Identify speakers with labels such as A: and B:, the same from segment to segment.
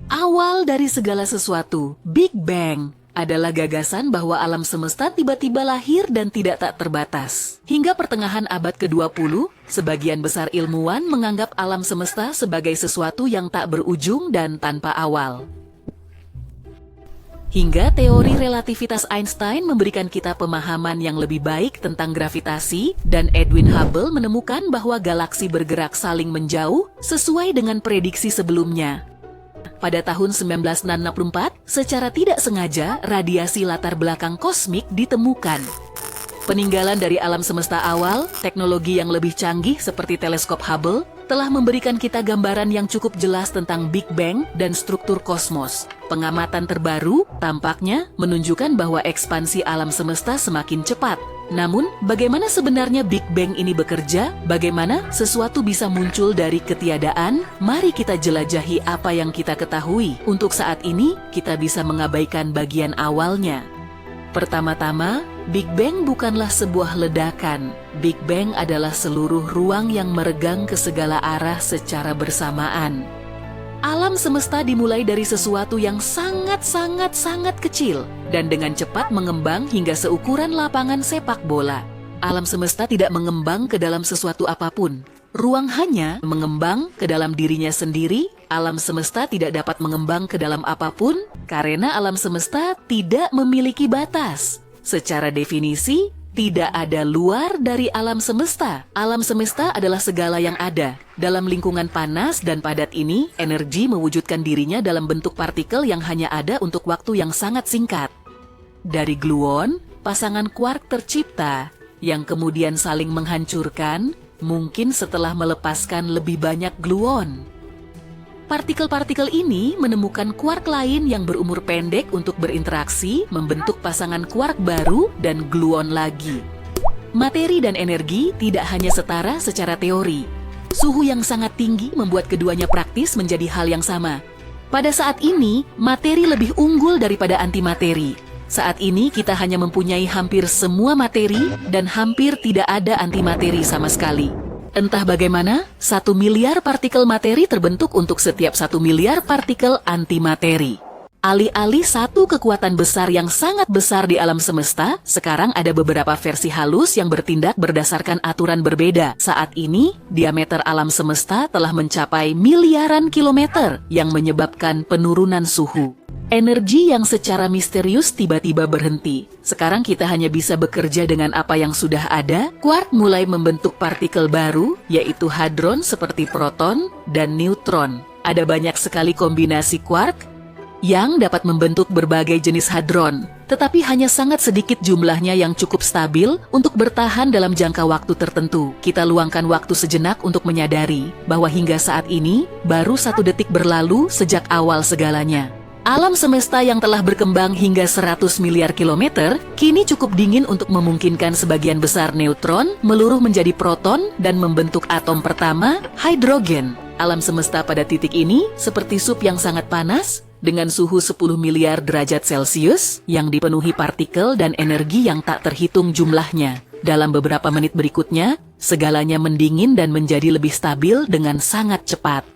A: Awal dari segala sesuatu, Big Bang, adalah gagasan bahwa alam semesta tiba-tiba lahir dan tidak tak terbatas. Hingga pertengahan abad ke-20, sebagian besar ilmuwan menganggap alam semesta sebagai sesuatu yang tak berujung dan tanpa awal. Hingga teori relativitas Einstein memberikan kita pemahaman yang lebih baik tentang gravitasi, dan Edwin Hubble menemukan bahwa galaksi bergerak saling menjauh sesuai dengan prediksi sebelumnya. Pada tahun 1964, secara tidak sengaja, radiasi latar belakang kosmik ditemukan. Peninggalan dari alam semesta awal, teknologi yang lebih canggih seperti teleskop Hubble, telah memberikan kita gambaran yang cukup jelas tentang Big Bang dan struktur kosmos. Pengamatan terbaru tampaknya menunjukkan bahwa ekspansi alam semesta semakin cepat. Namun, bagaimana sebenarnya Big Bang ini bekerja? Bagaimana sesuatu bisa muncul dari ketiadaan? Mari kita jelajahi apa yang kita ketahui. Untuk saat ini, kita bisa mengabaikan bagian awalnya. Pertama-tama, Big Bang bukanlah sebuah ledakan. Big Bang adalah seluruh ruang yang meregang ke segala arah secara bersamaan. Alam semesta dimulai dari sesuatu yang sangat kecil dan dengan cepat mengembang hingga seukuran lapangan sepak bola. Alam semesta tidak mengembang ke dalam sesuatu apapun. Ruang hanya mengembang ke dalam dirinya sendiri. Alam semesta tidak dapat mengembang ke dalam apapun karena alam semesta tidak memiliki batas. Secara definisi, tidak ada luar dari alam semesta. Alam semesta adalah segala yang ada. Dalam lingkungan panas dan padat ini, energi mewujudkan dirinya dalam bentuk partikel yang hanya ada untuk waktu yang sangat singkat. Dari gluon, pasangan quark tercipta, yang kemudian saling menghancurkan, mungkin setelah melepaskan lebih banyak gluon. Partikel-partikel ini menemukan quark lain yang berumur pendek untuk berinteraksi, membentuk pasangan quark baru dan gluon lagi. Materi dan energi tidak hanya setara secara teori. Suhu yang sangat tinggi membuat keduanya praktis menjadi hal yang sama. Pada saat ini, materi lebih unggul daripada antimateri. Saat ini kita hanya mempunyai hampir semua materi dan hampir tidak ada antimateri sama sekali. Entah bagaimana, 1 miliar partikel materi terbentuk untuk setiap 1 miliar partikel antimateri. Alih-alih satu kekuatan besar yang sangat besar di alam semesta, sekarang ada beberapa versi halus yang bertindak berdasarkan aturan berbeda. Saat ini, diameter alam semesta telah mencapai miliaran kilometer yang menyebabkan penurunan suhu. Energi yang secara misterius tiba-tiba berhenti. Sekarang kita hanya bisa bekerja dengan apa yang sudah ada. Quark mulai membentuk partikel baru, yaitu hadron seperti proton dan neutron. Ada banyak sekali kombinasi quark yang dapat membentuk berbagai jenis hadron, tetapi hanya sangat sedikit jumlahnya yang cukup stabil untuk bertahan dalam jangka waktu tertentu. Kita luangkan waktu sejenak untuk menyadari bahwa hingga saat ini, baru 1 detik berlalu sejak awal segalanya. Alam semesta yang telah berkembang hingga 100 miliar kilometer, kini cukup dingin untuk memungkinkan sebagian besar neutron meluruh menjadi proton dan membentuk atom pertama, hidrogen. Alam semesta pada titik ini seperti sup yang sangat panas, dengan suhu 10 miliar derajat Celcius, yang dipenuhi partikel dan energi yang tak terhitung jumlahnya. Dalam beberapa menit berikutnya, segalanya mendingin dan menjadi lebih stabil dengan sangat cepat.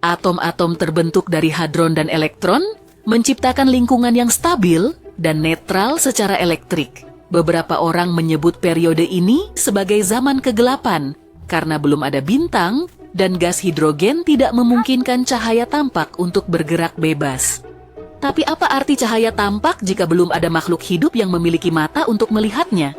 A: Atom-atom terbentuk dari hadron dan elektron menciptakan lingkungan yang stabil dan netral secara elektrik. Beberapa orang menyebut periode ini sebagai zaman kegelapan karena belum ada bintang dan gas hidrogen tidak memungkinkan cahaya tampak untuk bergerak bebas. Tapi apa arti cahaya tampak jika belum ada makhluk hidup yang memiliki mata untuk melihatnya?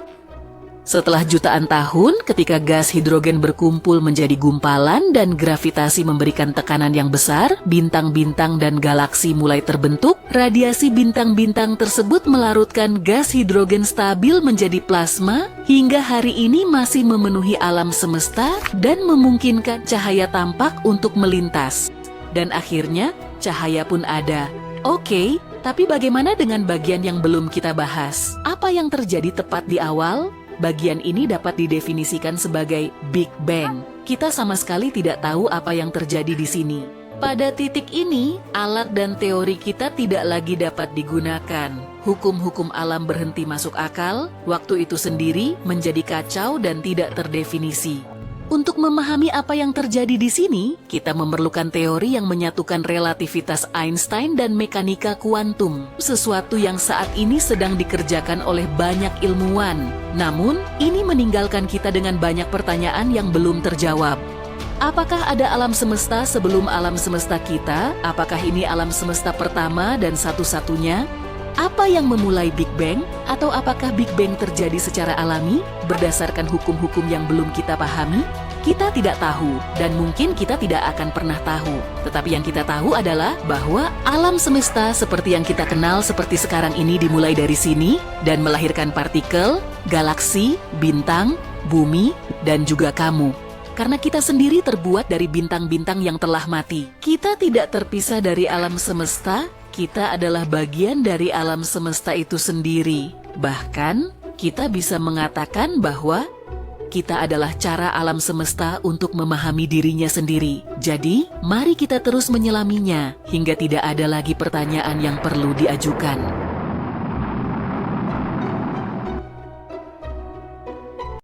A: Setelah jutaan tahun, ketika gas hidrogen berkumpul menjadi gumpalan dan gravitasi memberikan tekanan yang besar, bintang-bintang dan galaksi mulai terbentuk. Radiasi bintang-bintang tersebut melarutkan gas hidrogen stabil menjadi plasma, hingga hari ini masih memenuhi alam semesta dan memungkinkan cahaya tampak untuk melintas. Dan akhirnya, cahaya pun ada. Oke, tapi bagaimana dengan bagian yang belum kita bahas? Apa yang terjadi tepat di awal? Bagian ini dapat didefinisikan sebagai Big Bang. Kita sama sekali tidak tahu apa yang terjadi di sini. Pada titik ini, alat dan teori kita tidak lagi dapat digunakan. Hukum-hukum alam berhenti masuk akal, waktu itu sendiri menjadi kacau dan tidak terdefinisi. Untuk memahami apa yang terjadi di sini, kita memerlukan teori yang menyatukan relativitas Einstein dan mekanika kuantum, sesuatu yang saat ini sedang dikerjakan oleh banyak ilmuwan. Namun, ini meninggalkan kita dengan banyak pertanyaan yang belum terjawab. Apakah ada alam semesta sebelum alam semesta kita? Apakah ini alam semesta pertama dan satu-satunya? Apa yang memulai Big Bang? Atau apakah Big Bang terjadi secara alami berdasarkan hukum-hukum yang belum kita pahami? Kita tidak tahu, dan mungkin kita tidak akan pernah tahu. Tetapi yang kita tahu adalah bahwa alam semesta seperti yang kita kenal seperti sekarang ini dimulai dari sini dan melahirkan partikel, galaksi, bintang, bumi, dan juga kamu. Karena kita sendiri terbuat dari bintang-bintang yang telah mati. Kita tidak terpisah dari alam semesta, kita adalah bagian dari alam semesta itu sendiri. Bahkan, kita bisa mengatakan bahwa kita adalah cara alam semesta untuk memahami dirinya sendiri. Jadi, mari kita terus menyelaminya hingga tidak ada lagi pertanyaan yang perlu diajukan.